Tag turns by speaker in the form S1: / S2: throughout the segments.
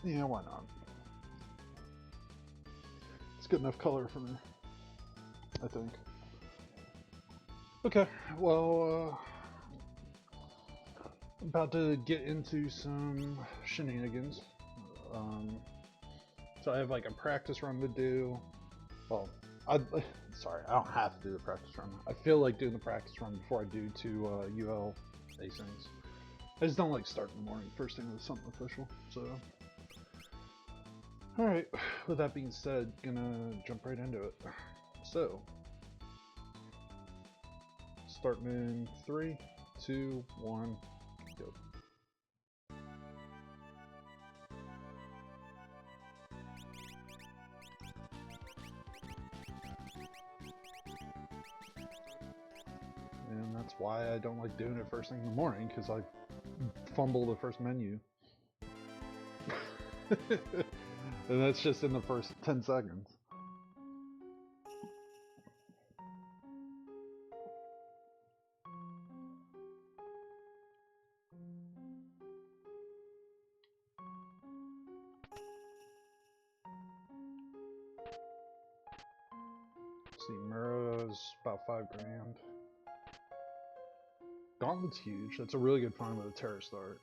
S1: Yeah, why not? It's good enough color for me, I think. Okay, well, about to get into some shenanigans. So I have like a practice run to do. Well, sorry, I don't have to do the practice run. I feel like doing the practice run before I do 2 UL asyncs. I just don't like starting in the morning, first thing with something official, so. Alright, with that being said, gonna jump right into it. So, starting in 3, 2, 1, go. And that's why I don't like doing it first thing in the morning, because I fumble the first menu. And that's just in the first 10 seconds. See, Mura's about 5 grand. Gauntlet's huge. That's a really good find with a Terra start.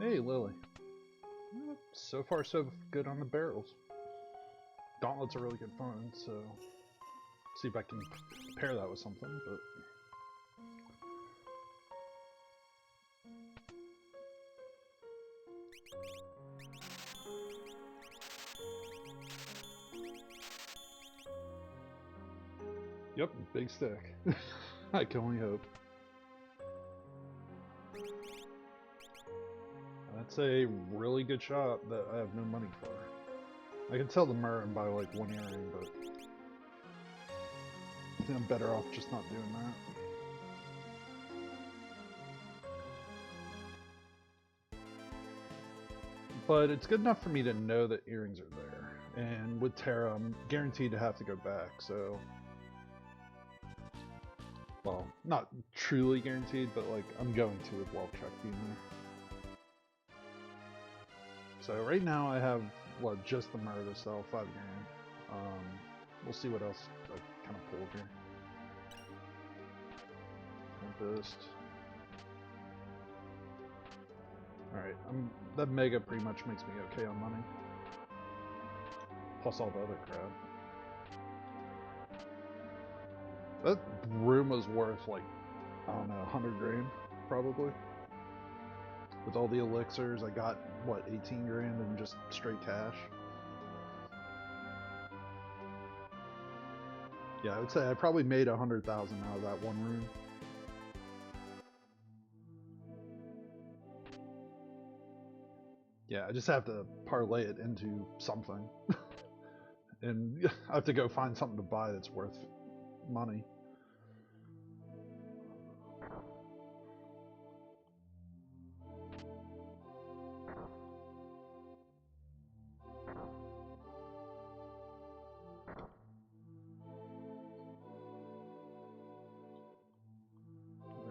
S1: Hey, Lily. So far, so good on the barrels. Gauntlet's a really good find, so see if I can pair that with something, but yep, big stick. I can only hope. That's a really good shot that I have no money for. I can sell the mirror and buy like 1 earring, but I think I'm better off just not doing that. But it's good enough for me to know that earrings are there. And with Terra, I'm guaranteed to have to go back, so... Well, not truly guaranteed, but like, I'm going to with well-check being there. So right now I have, what, just the mirror to sell, 5 grand. We'll see what else I kind of pull here. Tempest. Alright, that Mega pretty much makes me okay on money. Plus all the other crap. That room was worth like, I don't know, 100 grand, probably. With all the elixirs, I got, what, 18 grand in just straight cash? Yeah, I would say I probably made 100,000 out of that one room. Yeah, I just have to parlay it into something. And I have to go find something to buy that's worth money.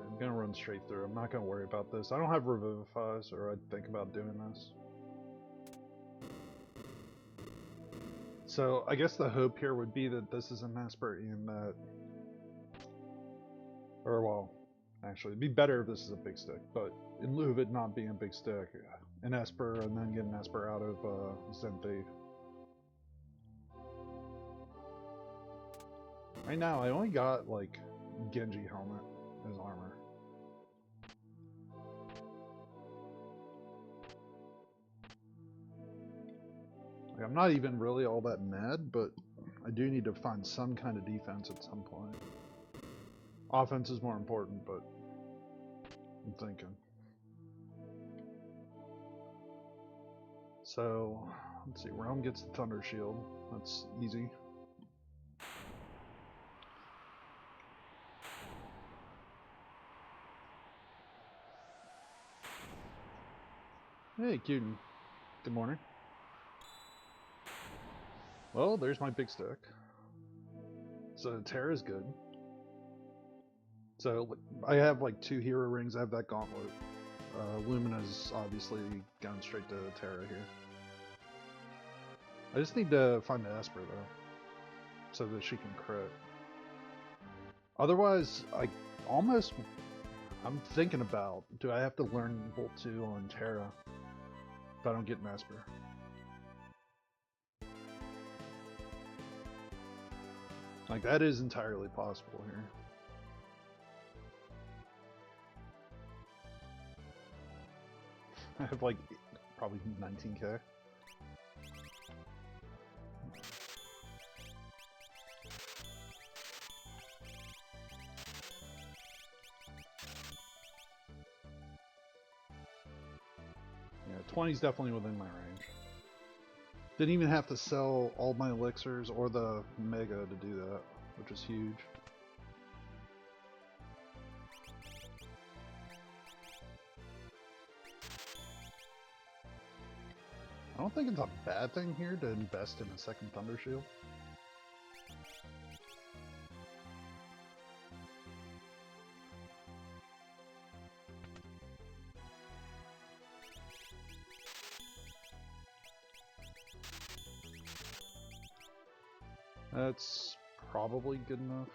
S1: I'm gonna run straight through. I'm not gonna worry about this. I don't have Revivifies, or I'd think about doing this. So I guess the hope here would be that this is an Esper and that... Or well, actually it'd be better if this is a big stick, but in lieu of it not being a big stick, an Esper and then get an Esper out of Zen Thief. Right now I only got like Genji helmet as armor. Like, I'm not even really all that mad, but I do need to find some kind of defense at some point. Offense is more important, but I'm thinking. So, let's see, Realm gets the Thunder Shield. That's easy. Hey, Cuden. Good morning. Well, there's my big stick. So Terra's good. So I have like 2 hero rings. I have that Gauntlet. Lumina's obviously gone straight to Terra here. I just need to find the Esper though, so that she can crit. Otherwise, I'm thinking about, do I have to learn Bolt 2 on Terra if I don't get an Esper? Like, that is entirely possible here. I have like probably 19k. Yeah, 20 is definitely within my range. Didn't even have to sell all my elixirs or the mega to do that, which is huge. I don't think it's a bad thing here to invest in a second Thunder Shield. That's probably good enough.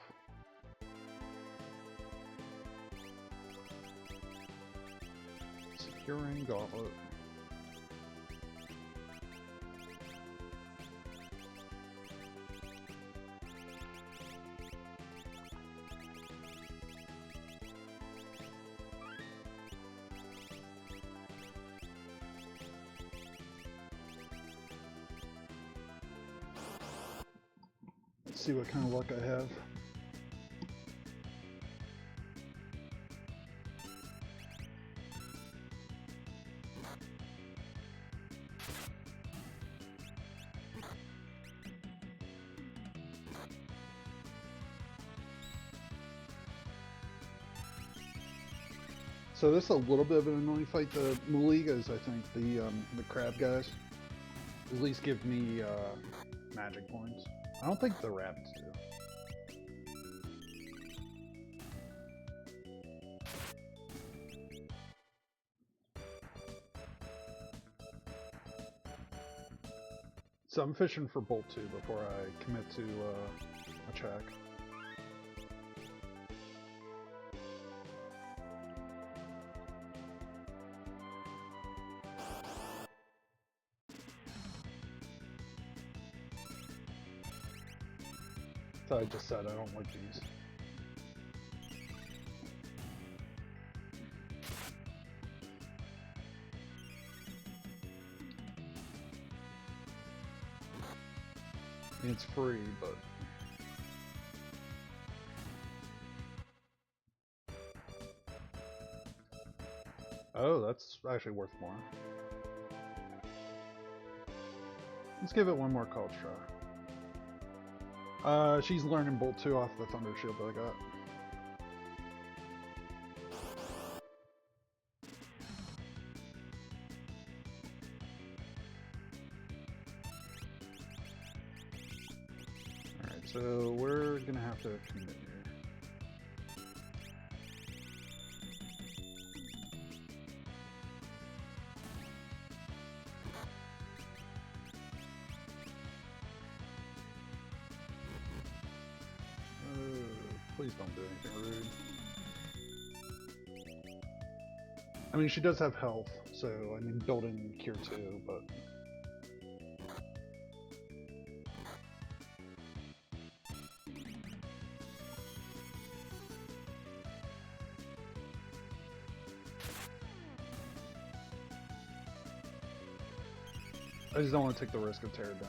S1: Securing Gauntlet. Let's see what kind of luck I have. So this is a little bit of an annoying fight. The Maligas, I think, the crab guys, at least give me magic points. I don't think the rabbits do. So I'm fishing for Bolt 2 before I commit to a check. So I just said I don't like these. It's free, but oh, that's actually worth more. Let's give it one more college try. She's learning Bolt 2 off the Thunder Shield that I got. Alright, so we're gonna have to commit here. Please don't do anything rude. I mean, she does have health, so I mean, building Cure 2, but I just don't want to take the risk of Terra dying here.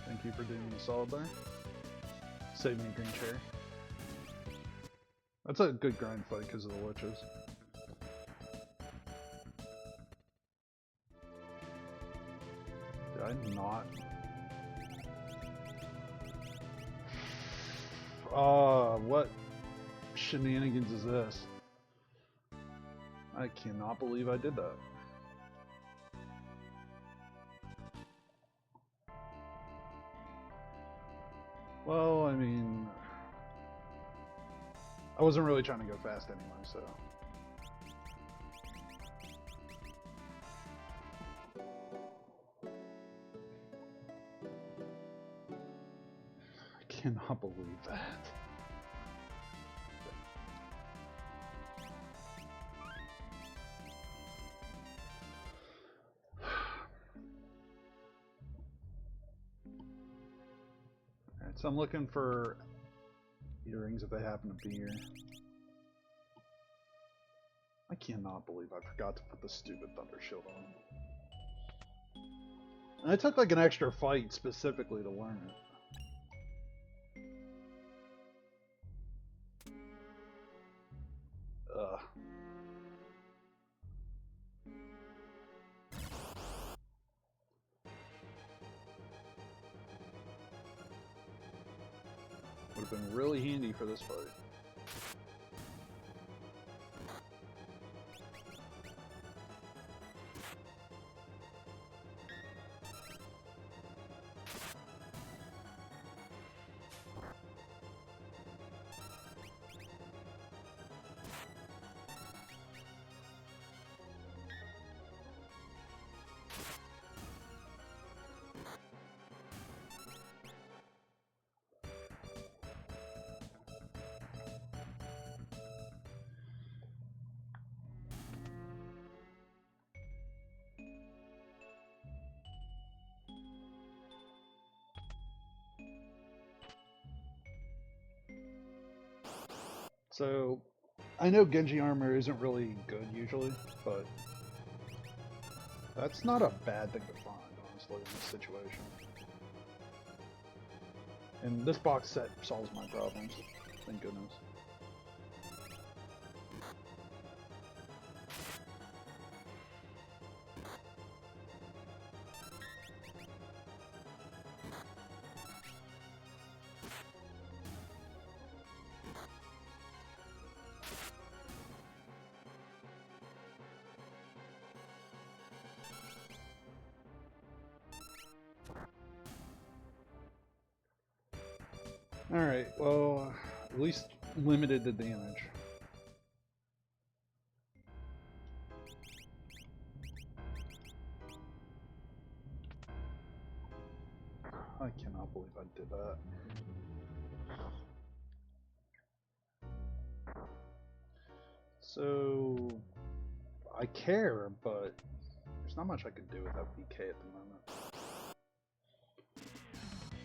S1: Thank you for doing me a solid there. Save me a green cherry. That's a good grind fight because of the witches. Did I not? What shenanigans is this? I cannot believe I did that. Well, I mean, I wasn't really trying to go fast anyway, so. I cannot believe that. Alright, so I'm looking for earrings if they happen to be here. I cannot believe I forgot to put the stupid thunder shield on. And I took like an extra fight specifically to learn it. Ugh. Would have been really handy for this fight. So, I know Genji armor isn't really good usually, but that's not a bad thing to find, honestly, in this situation. And this box set solves my problems, thank goodness. Alright, well, at least limited the damage. I cannot believe I did that. So, I care, but there's not much I could do without BK at the moment.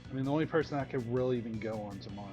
S1: I mean, the only person I could really even go on tomorrow.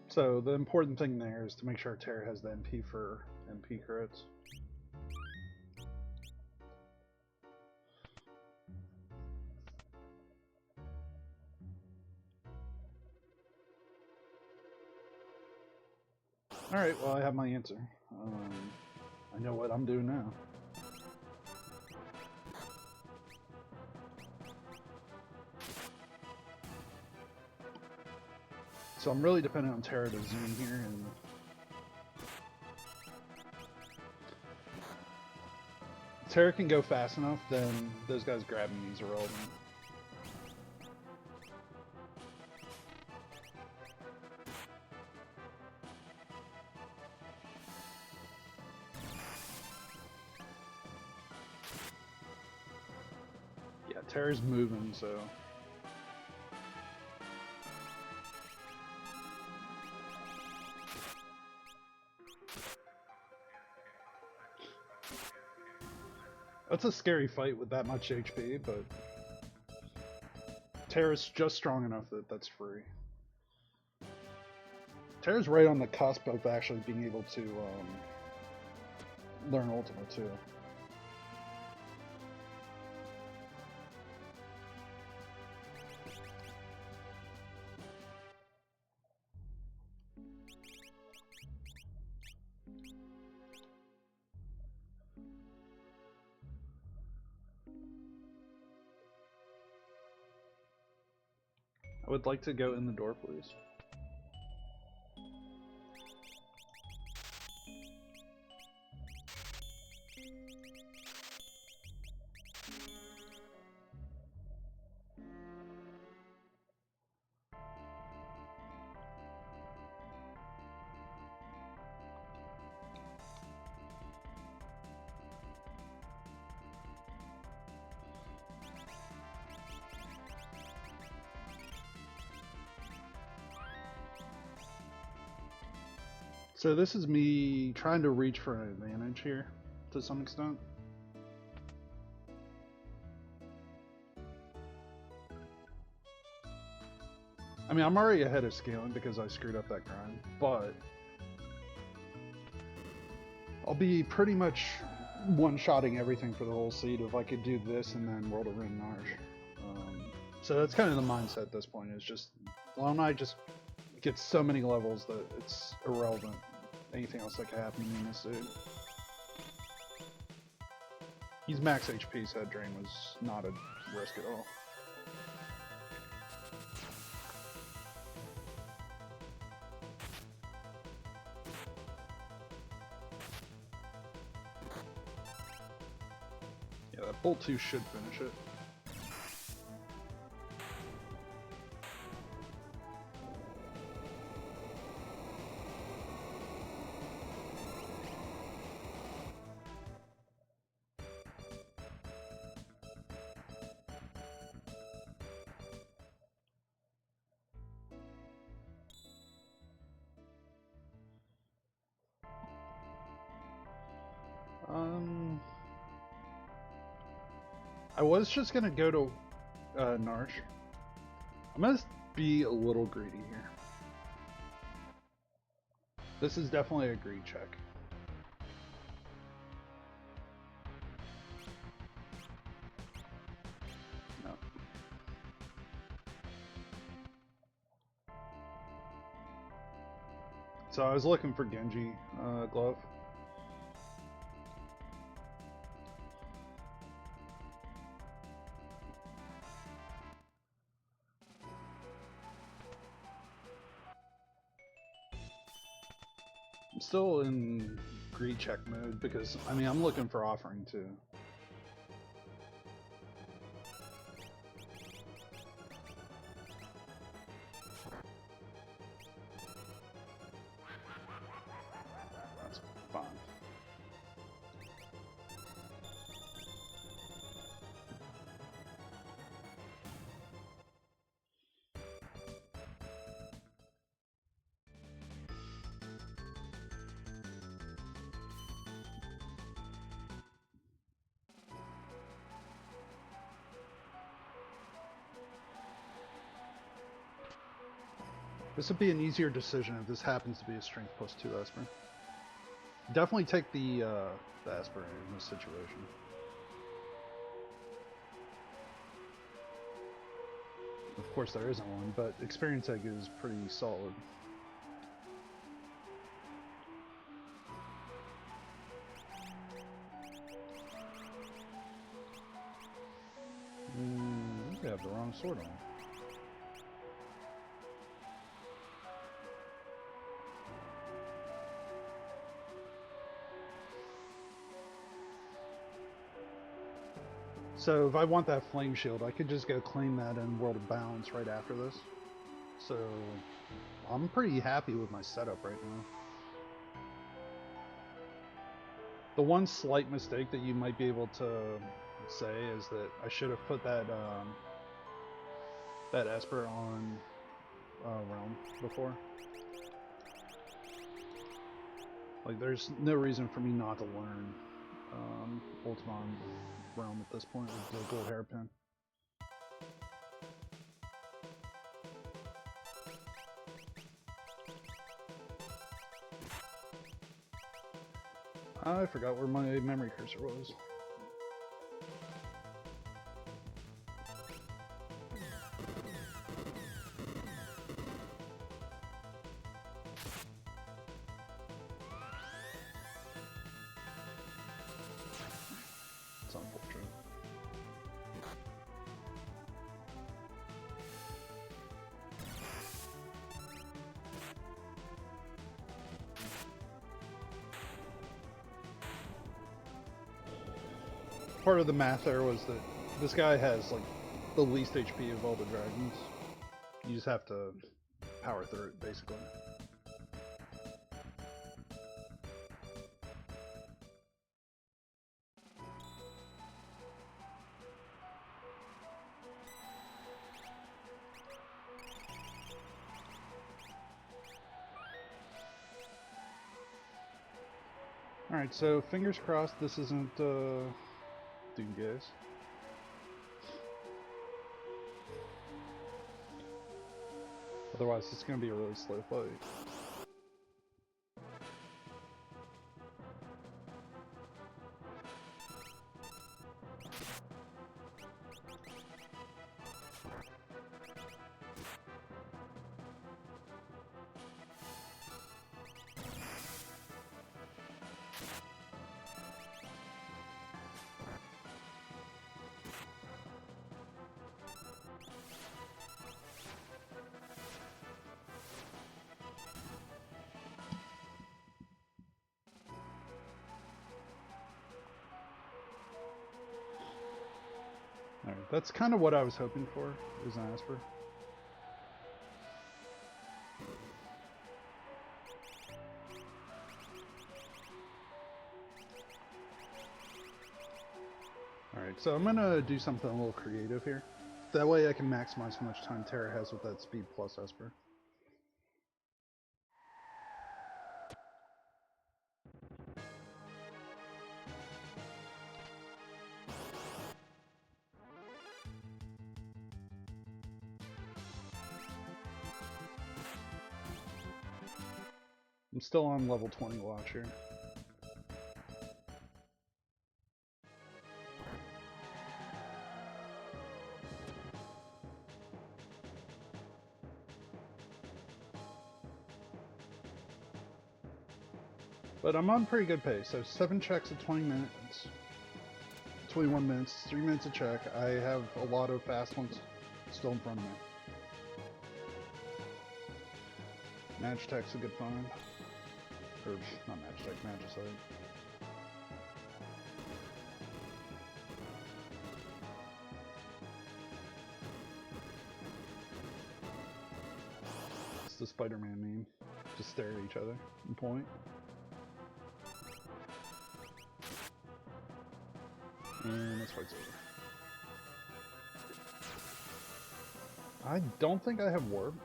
S1: So the important thing there is to make sure Terra has the MP for MP crits. Alright, well I have my answer. I know what I'm doing now. So I'm really dependent on Terra to zoom here, and if Terra can go fast enough, then those guys grabbing me is irrelevant. Yeah, Terra's moving, so... That's a scary fight with that much HP, but Terra's just strong enough that that's free. Terra's right on the cusp of actually being able to learn Ultimate too. I would like to go in the door, please. So this is me trying to reach for an advantage here, to some extent. I mean, I'm already ahead of scaling because I screwed up that grind, but I'll be pretty much one-shotting everything for the whole seed if I could do this and then World of Rin Narsh. So that's kind of the mindset at this point, is just, Alumni just gets so many levels that it's irrelevant. Anything else that could happen in this dude. He's max HP, so that drain was not a risk at all. Yeah, that Bolt 2 should finish it. I was just gonna go to Narsh. I'm gonna be a little greedy here. This is definitely a greed check. No. So I was looking for Genji glove. I'm still in greed check mode because, I mean, I'm looking for offering too. That's fine. This would be an easier decision if this happens to be a strength plus 2 Esper. Definitely take the Esper in this situation. Of course there isn't one, but Experience Egg is pretty solid. You have the wrong sword on. So if I want that flame shield, I could just go claim that in World of Balance right after this. So I'm pretty happy with my setup right now. The one slight mistake that you might be able to say is that I should have put that that Esper on Realm before. Like, there's no reason for me not to learn Ultima Realm at this point with the gold hairpin. I forgot where my memory cursor was. It's unfortunate. part of the math there was that this guy has like the least HP of all the dragons. You just have to power through it, basically. Alright, so fingers crossed this isn't Doom Gaze. Otherwise, it's going to be a really slow fight. Alright, that's kind of what I was hoping for, is an Asper. Alright, so I'm gonna do something a little creative here. That way I can maximize how much time Terra has with that speed plus Esper. I'm still on level 20 watch here. But I'm on pretty good pace, so 7 checks at 20 minutes, 21 minutes, 3 minutes a check. I have a lot of fast ones still in front of me. Magitech's a good find. Or, not Magitech, Magicite. It's the Spider-Man meme. Just stare at each other and point. And this fight's over. I don't think I have Warp.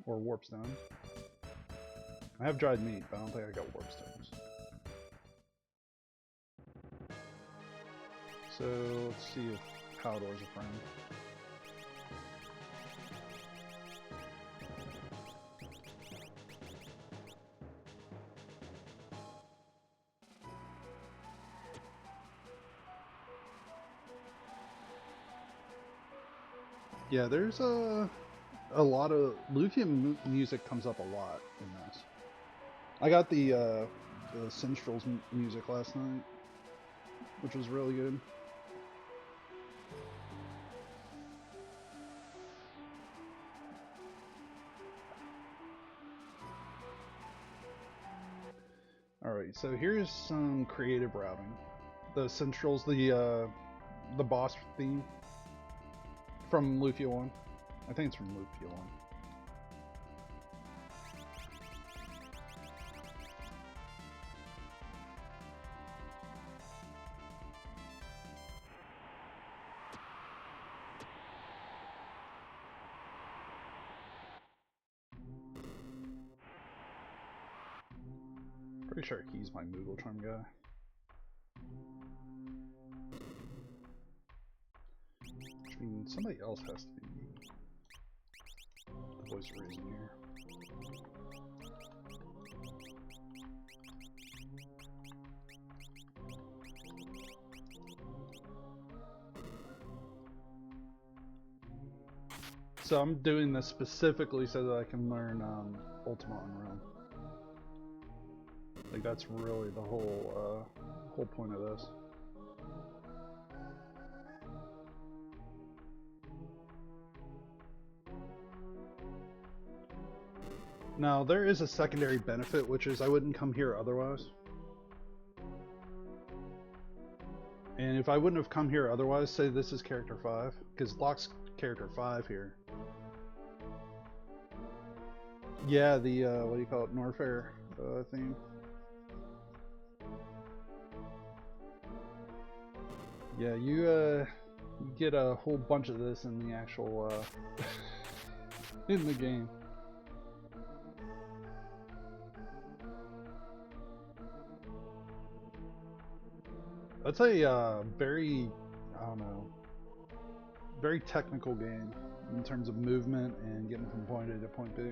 S1: Or Warp Stones. I have dried meat, but I don't think I got Warp Stones. So let's see if Haldor's a friend. Yeah, there's a lot of Luthien music comes up a lot in this. I got the Sinstrel's music last night, which was really good. Alright, so here's some creative routing. The Sinstrel's the boss theme from Lufia 1. I think it's from Lufia 1. Pretty sure he's my Moogle Charm guy. Which means somebody else has to be the voice of reason here. So I'm doing this specifically so that I can learn Ultima Unrealm. Like that's really the whole point of this. Now there is a secondary benefit, which is I wouldn't come here otherwise. And if I wouldn't have come here otherwise, say this is character 5, because Locke's character 5 here. Yeah, the, what do you call it, Norfair theme. Yeah, you get a whole bunch of this in the actual, in the game. That's a very, I don't know, very technical game in terms of movement and getting from point A to point B.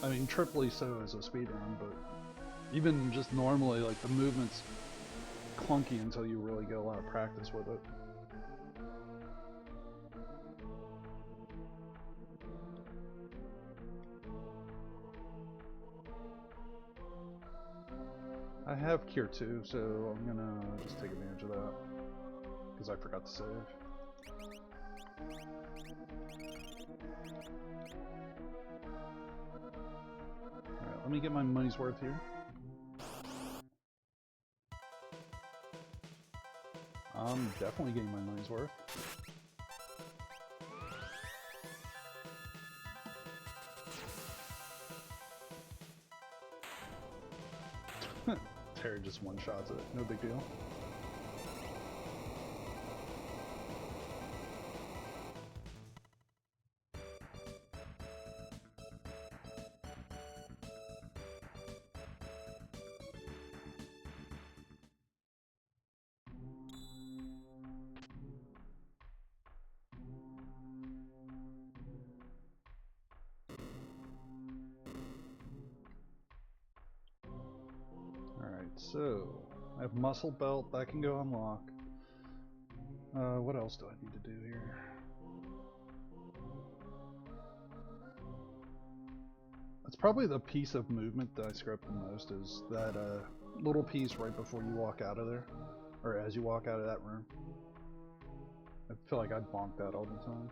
S1: I mean, triply so as a speedrun, but even just normally, like, the movement's clunky until you really get a lot of practice with it. I have Cure 2, so I'm gonna just take advantage of that, because I forgot to save. Alright, let me get my money's worth here. I'm definitely getting my money's worth. Terra just one-shots it, no big deal. So, I have muscle belt, that can go unlock. What else do I need to do here? That's probably the piece of movement that I screw up the most, is that little piece right before you walk out of there, or as you walk out of that room. I feel like I bonk that all the time.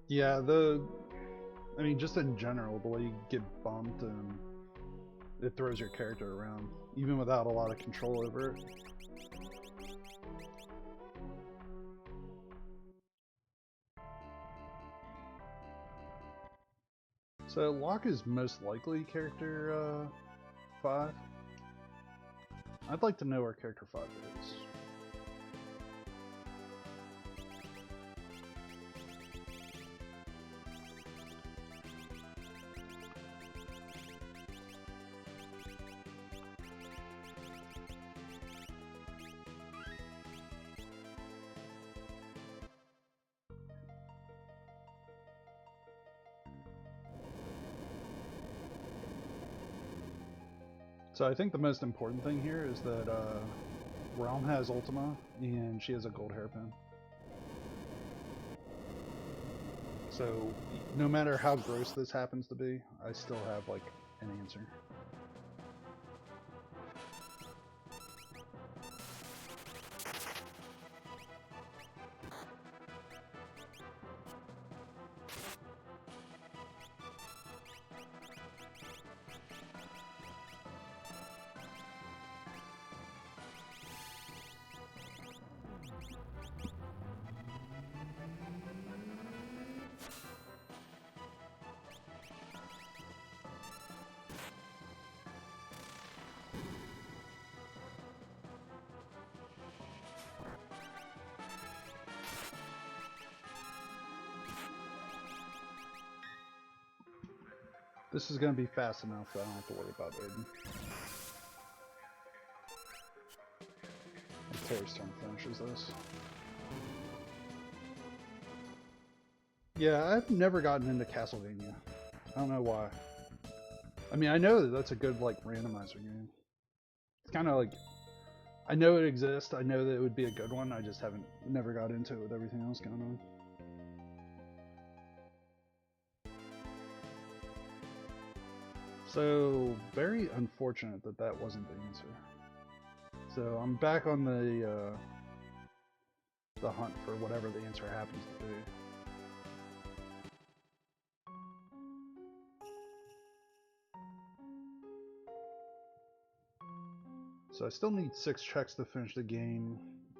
S1: Yeah, I mean, just in general, the way you get bumped and it throws your character around, even without a lot of control over it. So Locke is most likely character 5. I'd like to know where character 5 is. So I think the most important thing here is that Realm has Ultima, and she has a gold hairpin. So no matter how gross this happens to be, I still have, like, an answer. This is going to be fast enough that I don't have to worry about Aiden. Terra's turn finishes this. Yeah, I've never gotten into Castlevania. I don't know why. I mean, I know that that's a good, like, randomizer game. It's kind of like, I know it exists, I know that it would be a good one, I just never got into it with everything else going on. So, very unfortunate that that wasn't the answer. So, I'm back on the the hunt for whatever the answer happens to be. So I still need 6 checks to finish the game.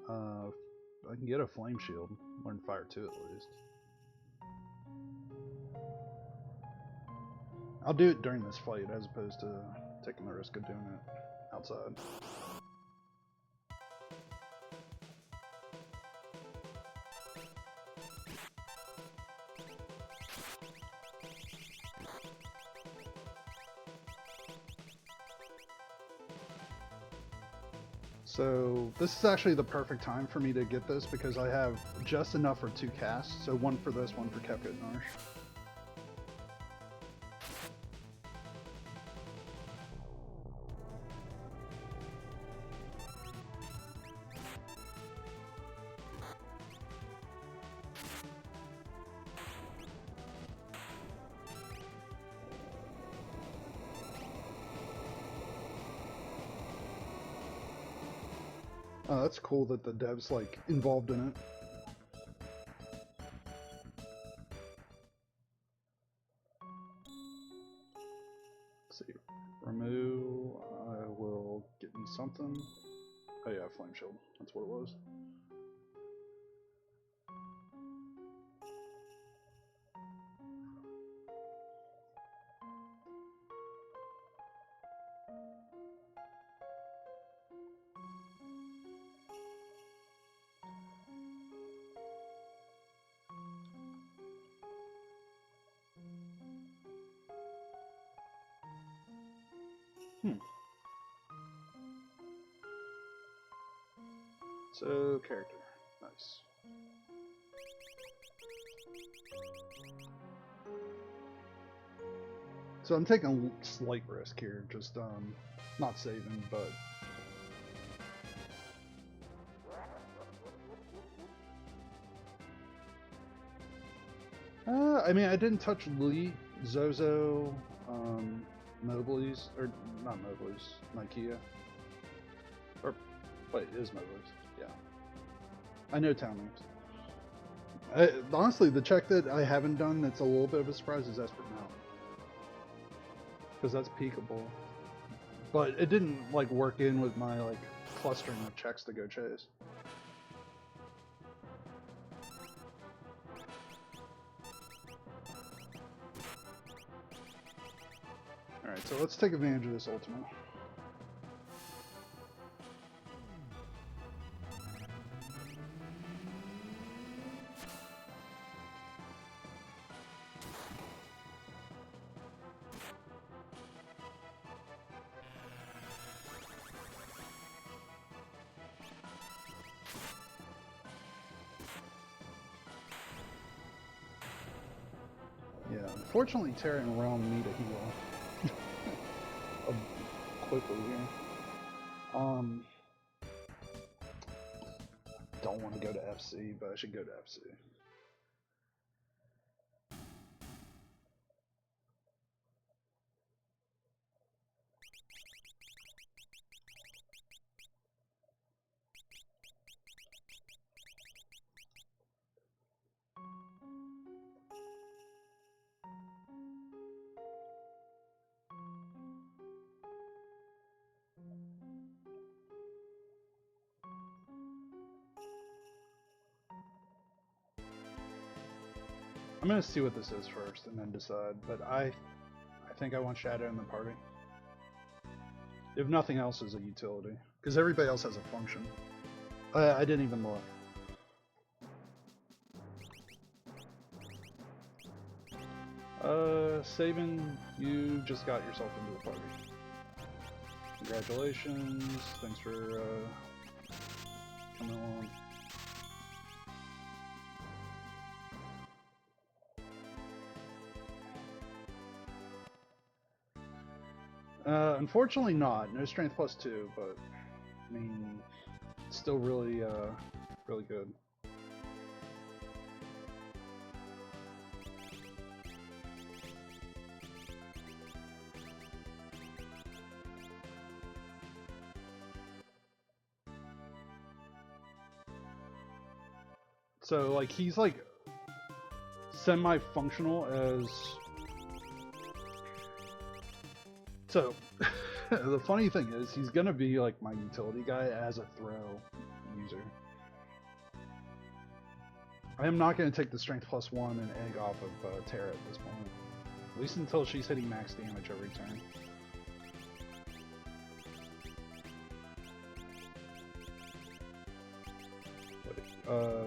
S1: I can get a flame shield, learn fire 2 at least. I'll do it during this fight as opposed to taking the risk of doing it outside. So this is actually the perfect time for me to get this because I have just enough for 2 casts. So 1 for this, 1 for Kepka and Narsh. That's cool that the devs like involved in it. Let's see, remove. I will get me something. Oh yeah, flame shield. That's what it was. So, character. Nice. So I'm taking a slight risk here, just not saving, but I mean, I didn't touch Lee, Zozo, Mobley's, or not Mobley's, Nikea. Or, wait, it is Mobley's, yeah. I know town names. Honestly, the check that I haven't done that's a little bit of a surprise is Esper Mount. Because that's peekable. But it didn't, like, work in with my, like, clustering of checks to go chase. Alright, so let's take advantage of this ultimate. Yeah, unfortunately Terra and Realm need a heal. Quickly here. Don't want to go to FC, but I should go to FC. I'm gonna see what this is first and then decide, but I think I want Shadow in the party. If nothing else is a utility, because everybody else has a function. I didn't even look. Sabin, you just got yourself into the party. Congratulations, thanks for coming along. Unfortunately not. No strength +2, but I mean, it's still really, really good. So like he's like semi-functional as. So the funny thing is he's gonna be like my utility guy as a throw user. I am not gonna take the strength +1 and egg off of Terra at this point. At least until she's hitting max damage every turn.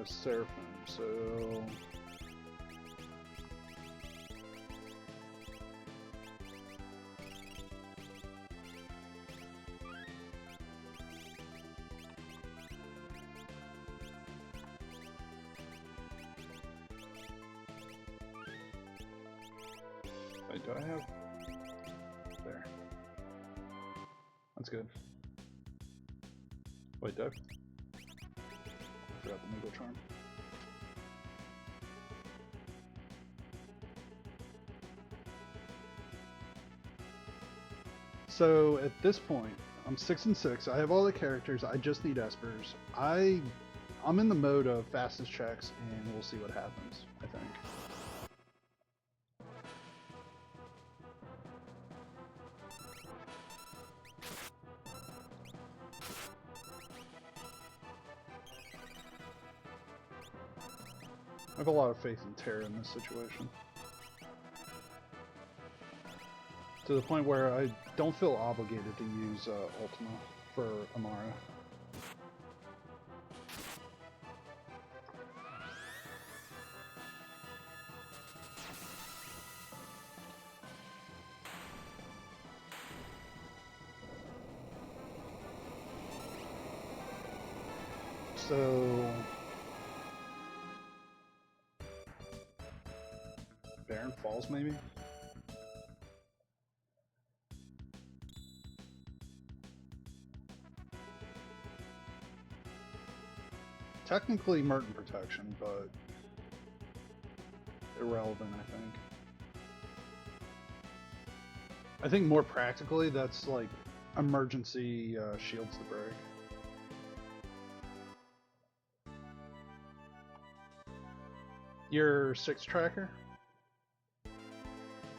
S1: Seraphim, so... Wait, do I have... There. That's good. Wait, Doug. I forgot the Needle Charm. So at this point, I'm 6 and 6. I have all the characters. I just need Espers. I'm in the mode of fastest checks, and we'll see what happens. I think. I have a lot of faith in Terra in this situation. To the point where I don't feel obligated to use Ultima for Amara. So... Barren Falls, maybe? Technically Merton Protection, but irrelevant, I think. I think more practically, that's like emergency shields the break. Your 6 tracker?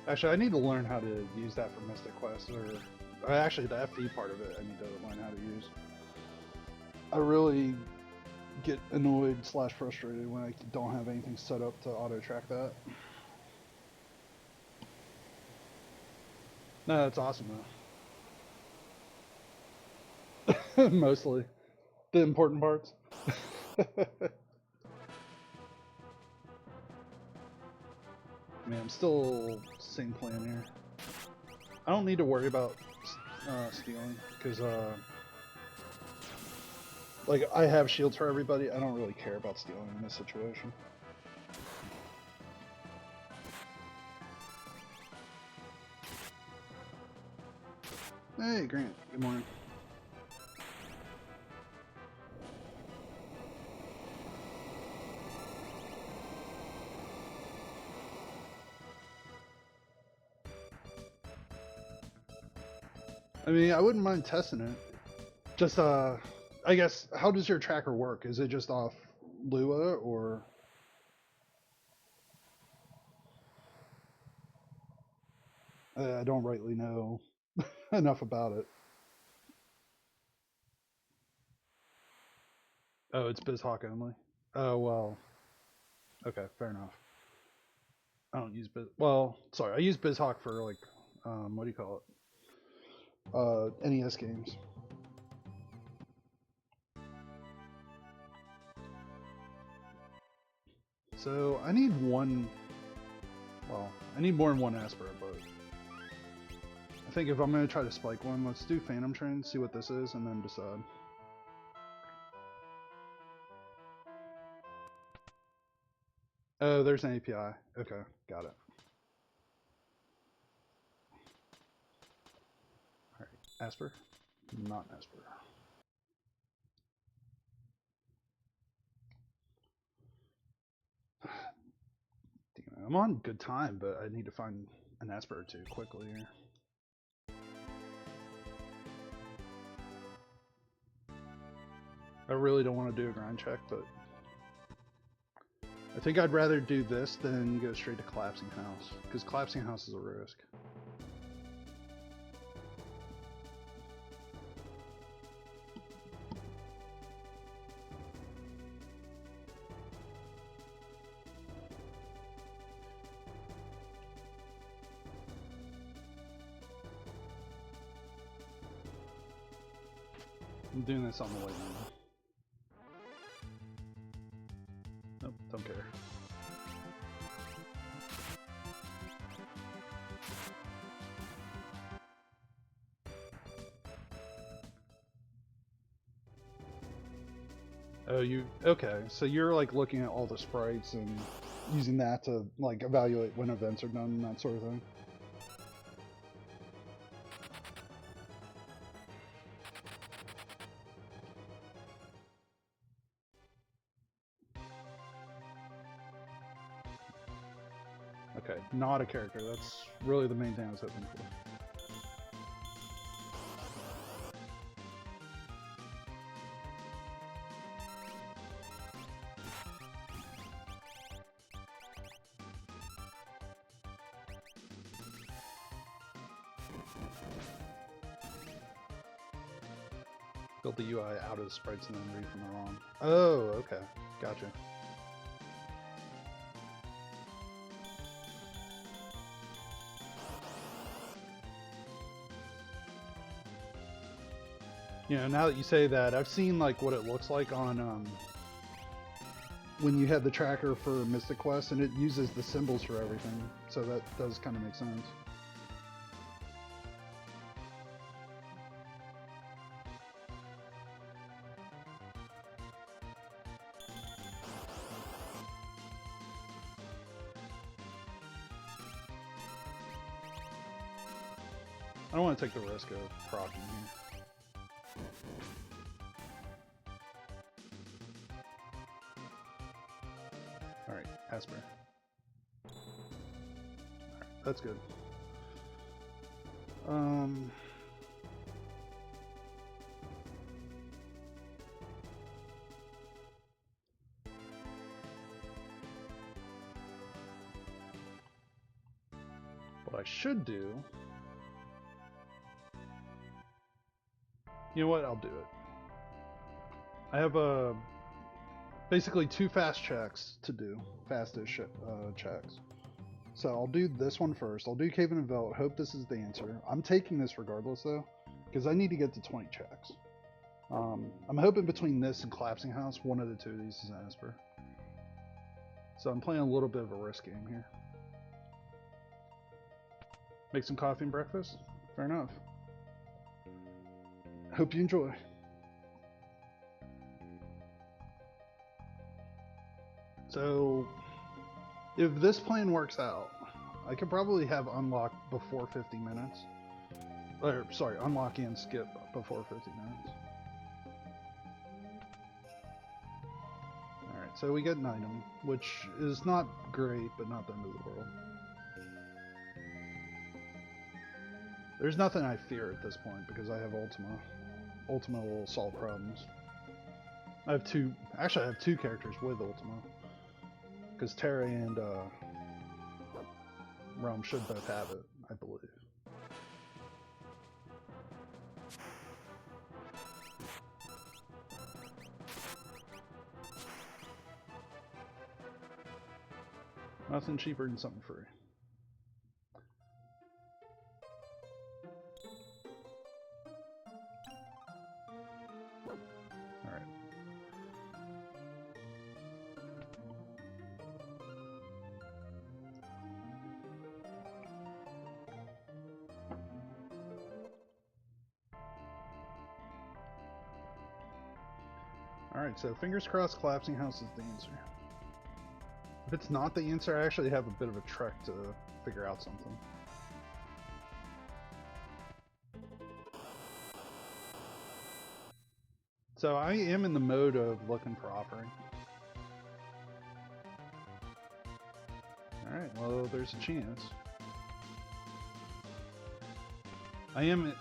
S1: Actually, I need to learn how to use that for Mystic Quest, or actually the FD part of it I need to learn how to use. I really get annoyed / frustrated when I don't have anything set up to auto track that. No, that's awesome though. Mostly. The important parts. Man, I'm still same plan here. I don't need to worry about stealing, because like, I have shields for everybody. I don't really care about stealing in this situation. Hey, Grant. Good morning. I mean, I wouldn't mind testing it. Just, I guess, how does your tracker work? Is it just off Lua, or? I don't rightly know enough about it. Oh, it's BizHawk only? Oh, well. Okay, fair enough. I don't use well, sorry, I use BizHawk for, like, what do you call it? NES games. So I need one, well, I need more than one Aspera, but I think if I'm going to try to spike one, let's do Phantom Train, see what this is, and then decide. Oh, there's an API. Okay, got it. Alright, Asper? Not Asper. Damn, I'm on good time, but I need to find an Asper or two quickly here. I really don't want to do a grind check, but I think I'd rather do this than go straight to Collapsing House, because Collapsing House is a risk. I'm doing this on the way now. Nope, don't care. Oh, okay, so you're like looking at all the sprites and using that to like evaluate when events are done and that sort of thing. Okay, not a character. That's really the main thing I was hoping for. Build the UI out of the sprites and then read from the ROM. Oh, okay. Gotcha. You know, now that you say that, I've seen like what it looks like on when you have the tracker for Mystic Quest, and it uses the symbols for everything, so that does kind of make sense. I don't want to take the risk of proccing here. Alright, Asper. Alright, that's good. What I should do... You know what? I'll do it. I have basically 2 fast checks to do. Fast-ish checks. So I'll do this one first. I'll do Cave and Envelop. Hope this is the answer. I'm taking this regardless though, because I need to get to 20 checks. I'm hoping between this and Collapsing House, one of the 2 of these is Asper. So I'm playing a little bit of a risk game here. Make some coffee and breakfast? Fair enough. Hope you enjoy. So, if this plan works out, I could probably have unlock before 50 minutes. Or, sorry, unlock and skip before 50 minutes. Alright, so we get an item, which is not great, but not the end of the world. There's nothing I fear at this point, because I have Ultima. Ultima will solve problems. I have 2, actually I have 2 characters with Ultima. Because Terra and Realm should both have it, I believe. Nothing cheaper than something free. Alright, so fingers crossed Collapsing House is the answer. If it's not the answer, I actually have a bit of a trek to figure out something. So I am in the mode of looking for offering. Alright, well there's a chance.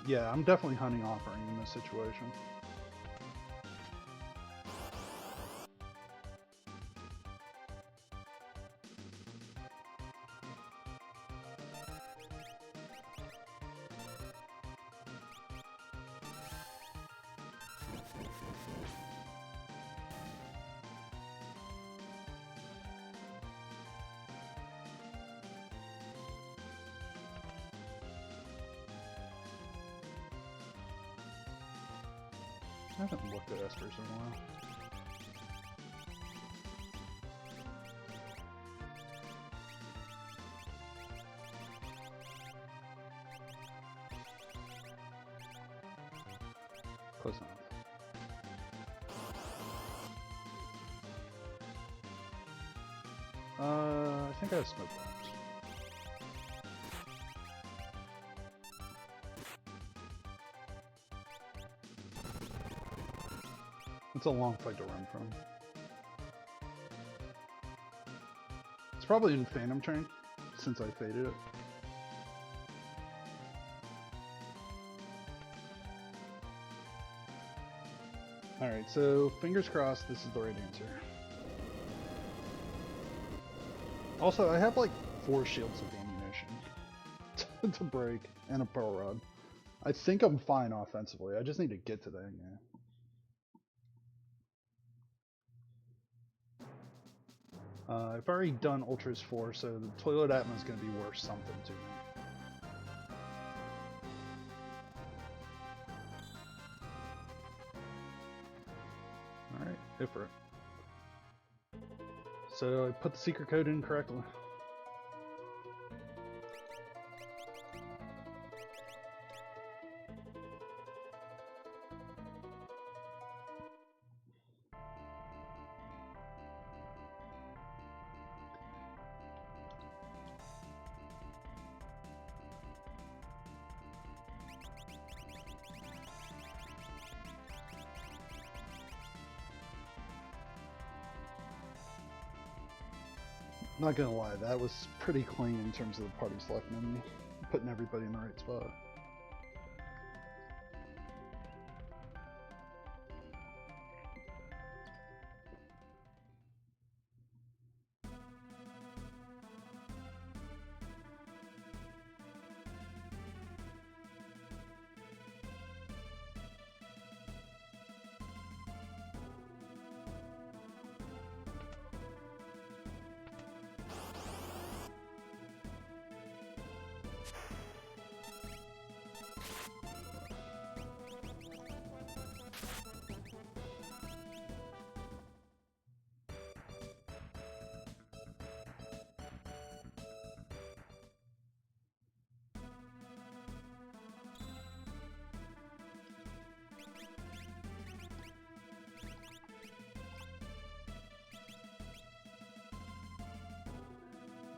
S1: Yeah, I'm definitely hunting offering in this situation. I haven't looked at Espers in a while. Close enough. I think I have smoke bombs. It's a long fight to run from. It's probably in Phantom Train, since I faded it. Alright, so fingers crossed this is the right answer. Also, I have like 4 shields of ammunition to break and a pearl rod. I think I'm fine offensively. I just need to get to the end game. I've already done Ultras 4, so the Toilet Atma is going to be worth something to me. Alright, go for it. So I put the secret code in correctly. Not gonna lie, that was pretty clean in terms of the party selecting me, putting everybody in the right spot.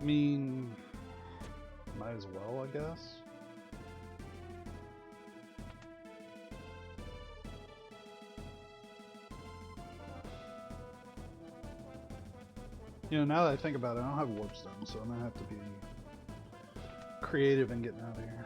S1: I mean, might as well, I guess. You know, now that I think about it, I don't have warp stone, so I'm gonna have to be creative in getting out of here.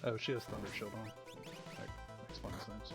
S1: Oh, she has Thunder Shield on. That explains things.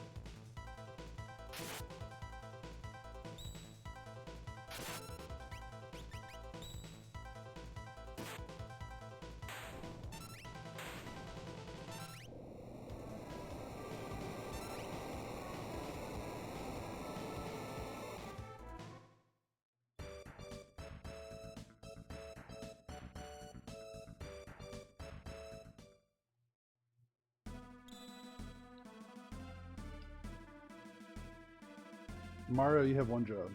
S1: Mario, you have one job.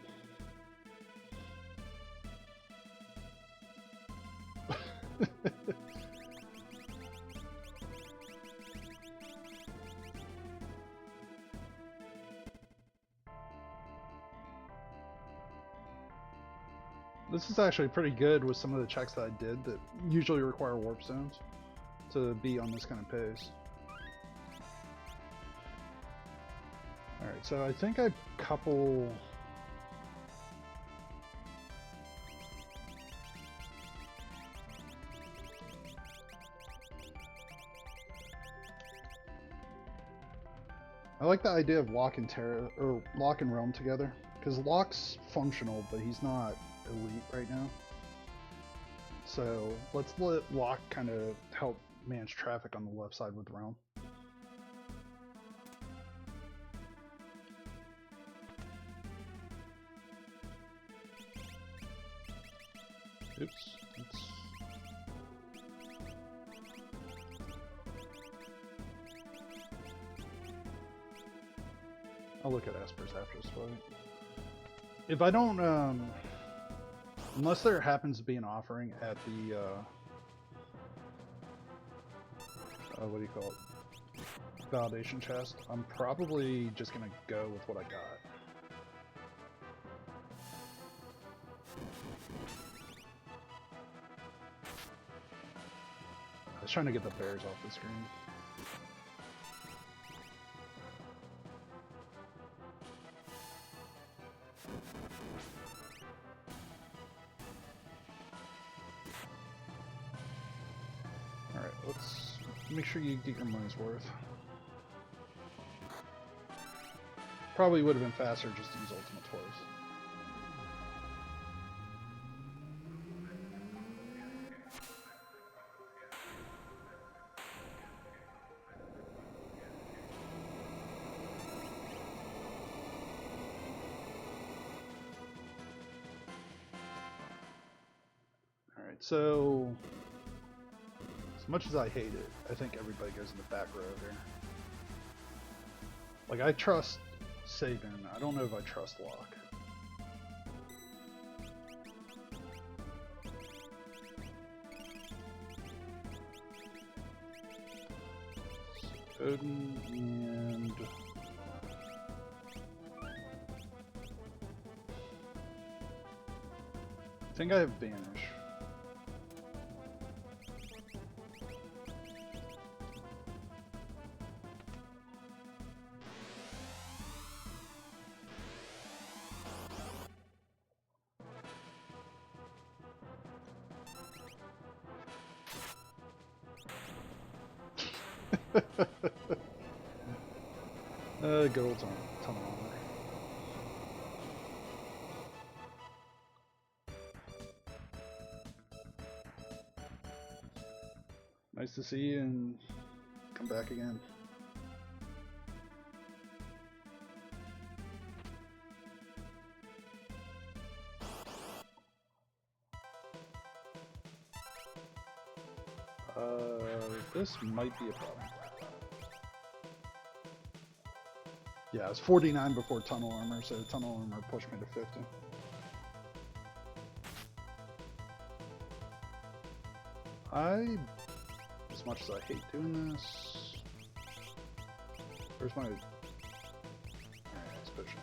S1: This is actually pretty good with some of the checks that I did that usually require warp stones to be on this kind of pace. Alright, so I think I couple... I like the idea of Locke and Terra, or Locke and Realm together, because Locke's functional, but he's not elite right now. So let's let Locke kind of help manage traffic on the left side with Realm. Oops. Oops. I'll look at Espers after this fight. If I don't, unless there happens to be an offering at the, what do you call it? Validation chest, I'm probably just gonna go with what I got. I was trying to get the bears off the screen. Alright, let's make sure you get your money's worth. Probably would have been faster just to use Ultimate twice. Alright, so as much as I hate it, I think everybody goes in the back row here. Like, I trust Saban, I don't know if I trust Locke. Odin and I think I have Vanish. Good old tunnel armor. Nice to see you and come back again. This might be a problem. Yeah, it was 49 before tunnel armor, so tunnel armor pushed me to 50. As much as I hate doing this, where's my potions?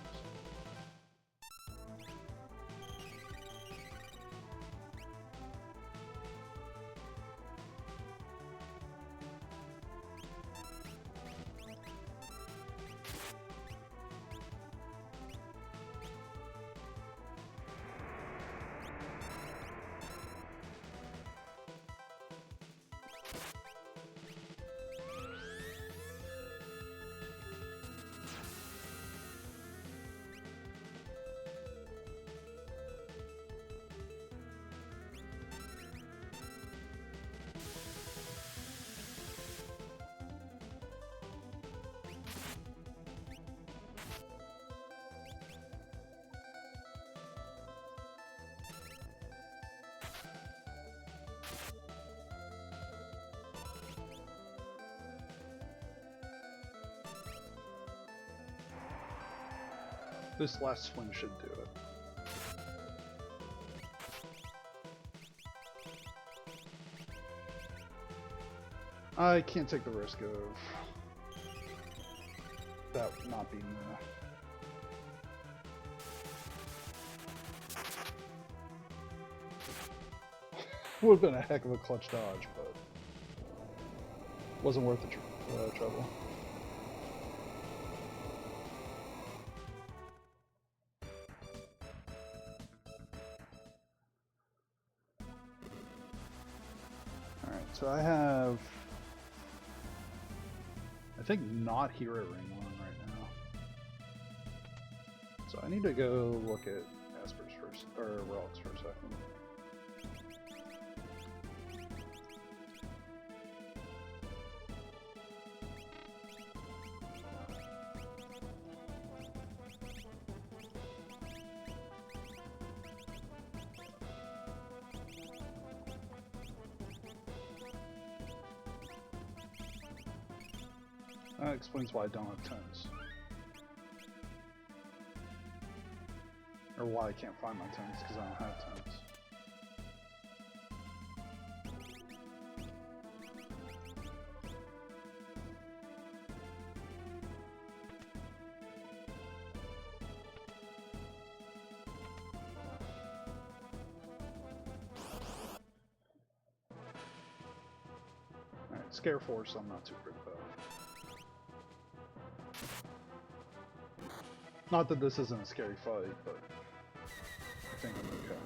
S1: This last swing should do it. I can't take the risk of that not being would have been a heck of a clutch dodge, but wasn't worth the trouble. So I have, I think, not hero ring on right now. So I need to go look at Espers first, or Relics for a second. That explains why I don't have tones. Or why I can't find my tones, because I don't have tones. Alright, Scare Force I'm not too worried about. Not that this isn't a scary fight, but I think I'm okay.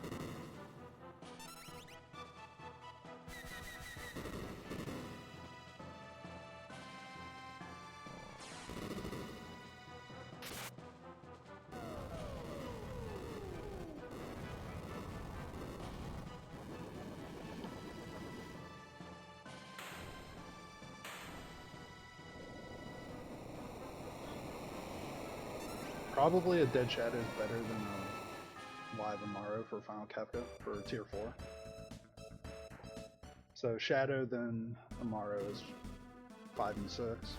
S1: Probably a Dead Shadow is better than a live Amaro for Final Kafka for tier 4. So Shadow then Amaro is 5 and 6.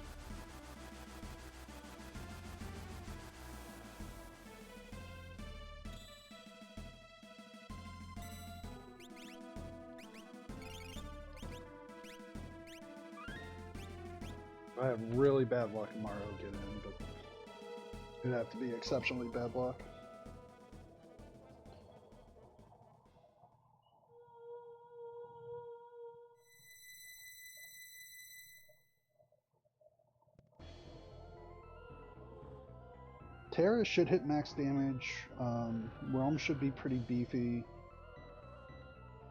S1: I have really bad luck Amaro get in, but it'd have to be exceptionally bad luck. Terra should hit max damage, Realm should be pretty beefy,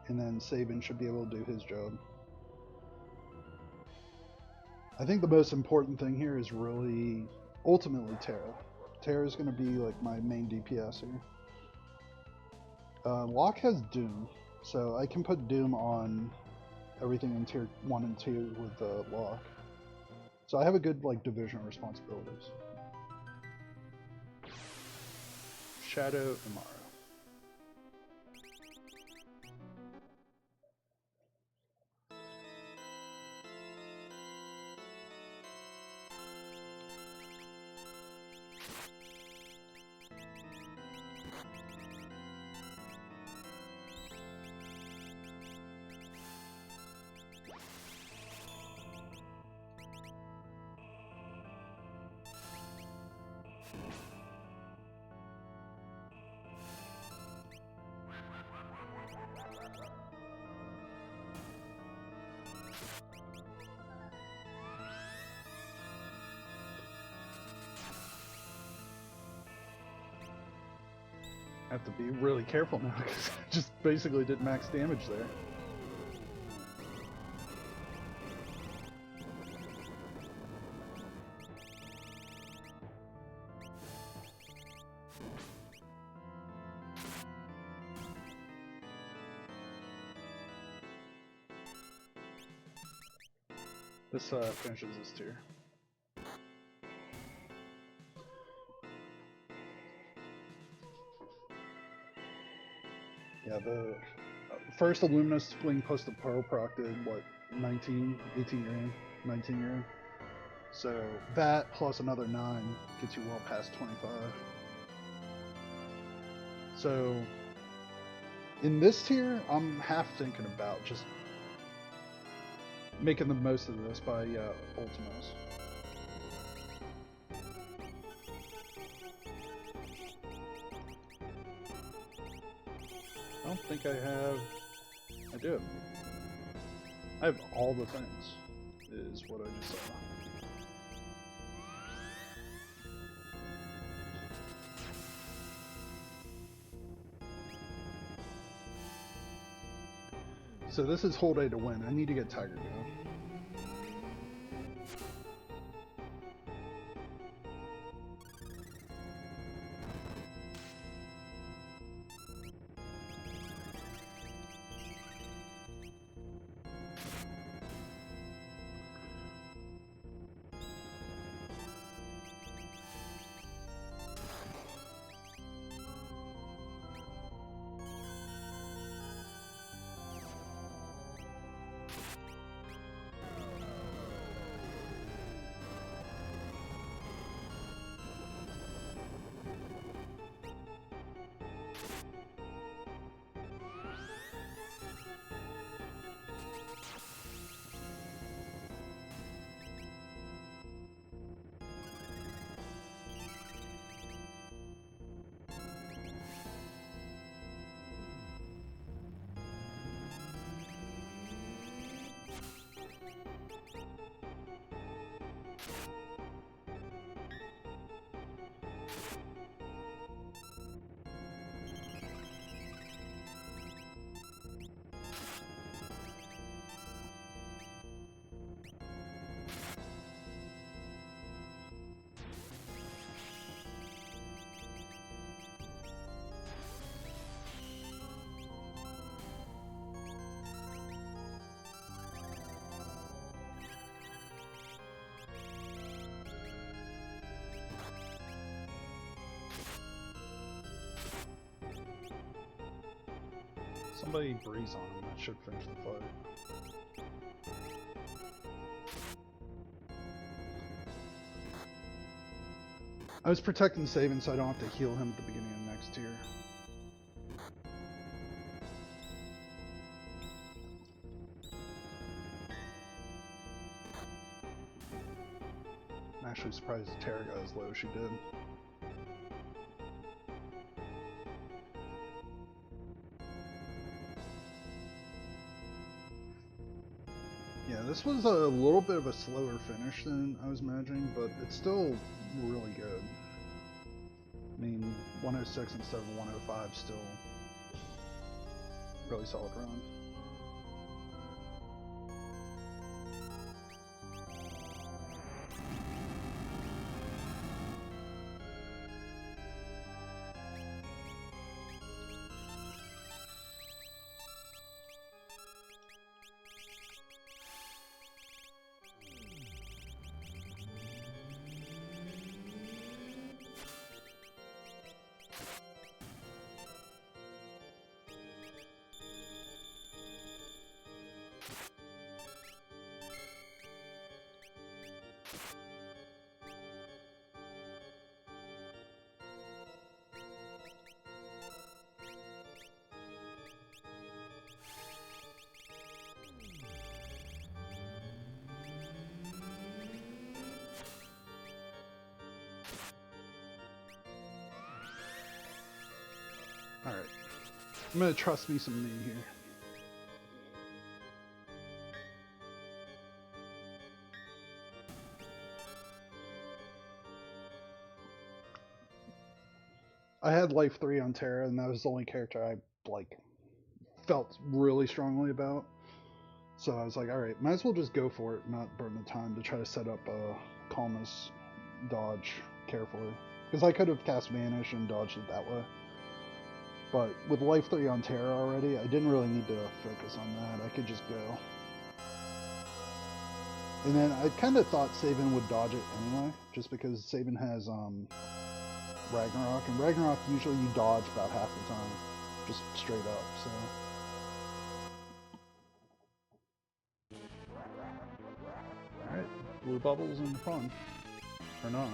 S1: and then Sabin should be able to do his job. I think the most important thing here is really, ultimately, Terra. Terra's going to be like my main DPS here. Locke has Doom, so I can put Doom on everything in tier 1 and 2 with Locke. So I have a good like division of responsibilities. Shadow Amaro. I have to be really careful now because I just basically did max damage there. This finishes this tier. Yeah, the first Illumina Spling plus the Pearl proc did, what, 18 grand, 19 grand? So that plus another 9 gets you well past 25. So in this tier, I'm half thinking about just making the most of this by Ultimas. I don't think I have. I do. I have all the things, is what I just saw. So this is whole day to win. I need to get Tiger down. Somebody breeze on him, that should finish the fight. I was protecting Sabin so I don't have to heal him at the beginning of next tier. I'm actually surprised Terra got as low as she did. Yeah, this was a little bit of a slower finish than I was imagining, but it's still really good. I mean, 106 instead of 105 still really solid run. Alright. I'm gonna trust me some me here. I had Life 3 on Terra, and that was the only character I, like, felt really strongly about. So I was like, alright, might as well just go for it, not burn the time to try to set up a Calmness dodge carefully. Because I could have cast Vanish and dodged it that way. But with Life 3 on Terra already, I didn't really need to focus on that. I could just go. And then I kind of thought Sabin would dodge it anyway, just because Sabin has Ragnarok, and Ragnarok usually you dodge about half the time, just straight up, so. Alright, blue bubbles and fun. Or not.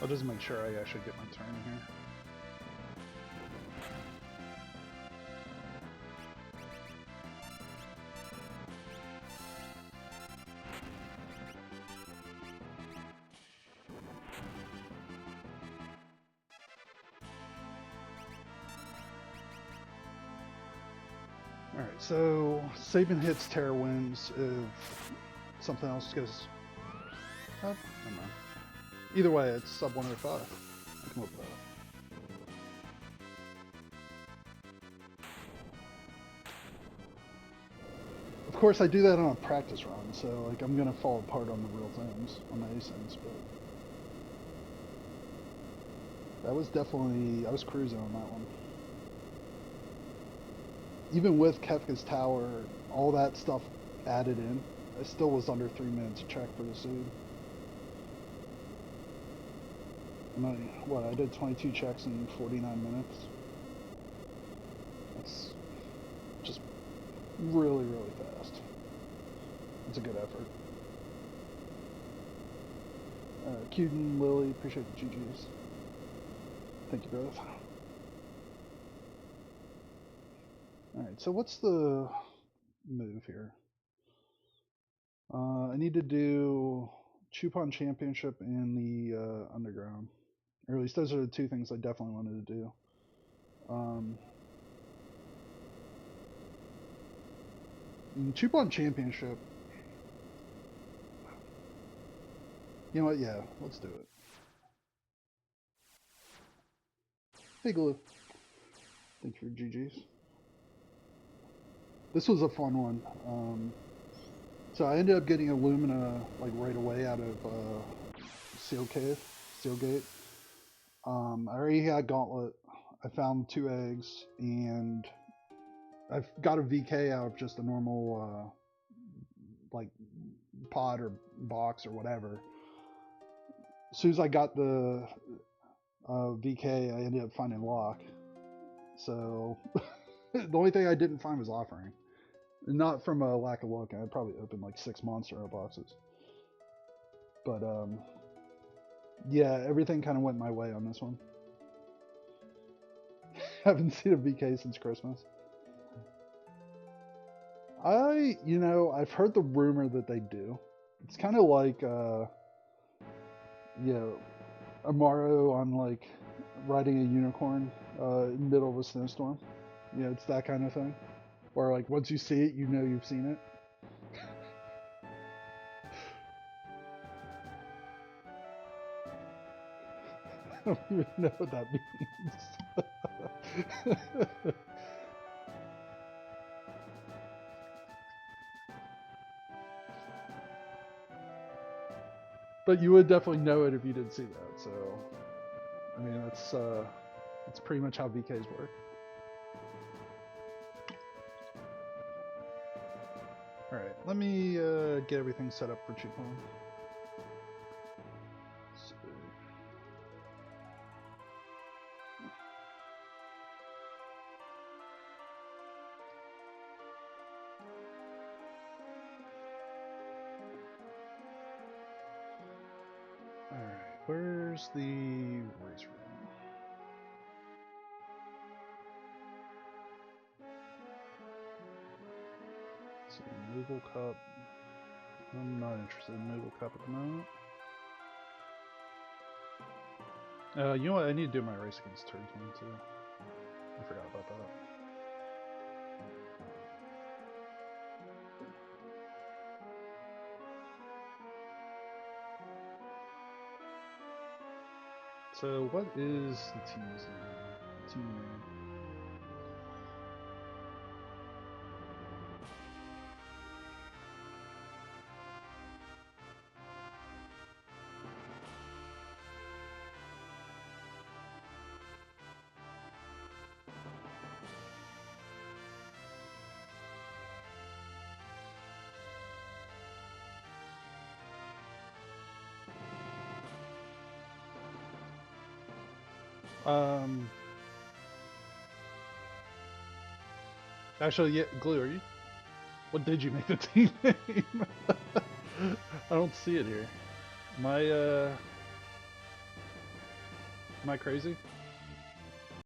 S1: I'll just make sure I actually get my turn here. Alright, so Sabin hits, Terra wins. If something else goes... Oh, never mind. Either way, it's sub 105. I can live with that. Of course, I do that on a practice run, so like I'm gonna fall apart on the real things, on the ascents, but that was definitely, I was cruising on that one. Even with Kefka's Tower, all that stuff added in, I still was under 3 minutes to check for the seed. I did 22 checks in 49 minutes. That's just really, really fast. It's a good effort. Cuden, Lily, appreciate the GGs. Thank you both. Alright, so what's the move here? I need to do Chupon Championship and the Underground. Or at least those are the two things I definitely wanted to do. Chupon Championship. You know what? Yeah, let's do it. Hey, Glue. Thank you for GGs. This was a fun one. So I ended up getting Illumina like right away out of Sealgate. I already had Gauntlet. I found 2 eggs, and I've got a VK out of just a normal like pod or box or whatever. As soon as I got the VK, I ended up finding lock. So the only thing I didn't find was offering. Not from a lack of luck. I'd probably opened like 6 monster boxes. But yeah, everything kind of went my way on this one. Haven't seen a VK since Christmas. I've heard the rumor that they do. It's kind of like, Amaro on like riding a unicorn in the middle of a snowstorm. It's that kind of thing. Or like once you see it, you know you've seen it. I don't even know what that means. But you would definitely know it if you didn't see that. So, I mean, that's pretty much how VKs work. All right, let me get everything set up for Chupon. Alright, where's the race room? Let's see, Noble Cup. I'm not interested in Noble Cup at the moment. You know what? I need to do my race against Turdsman too. I forgot about that. So what is the team's name? Team name. Actually, yeah, Glue, are you? What did you make the team name? I don't see it here. Am I crazy?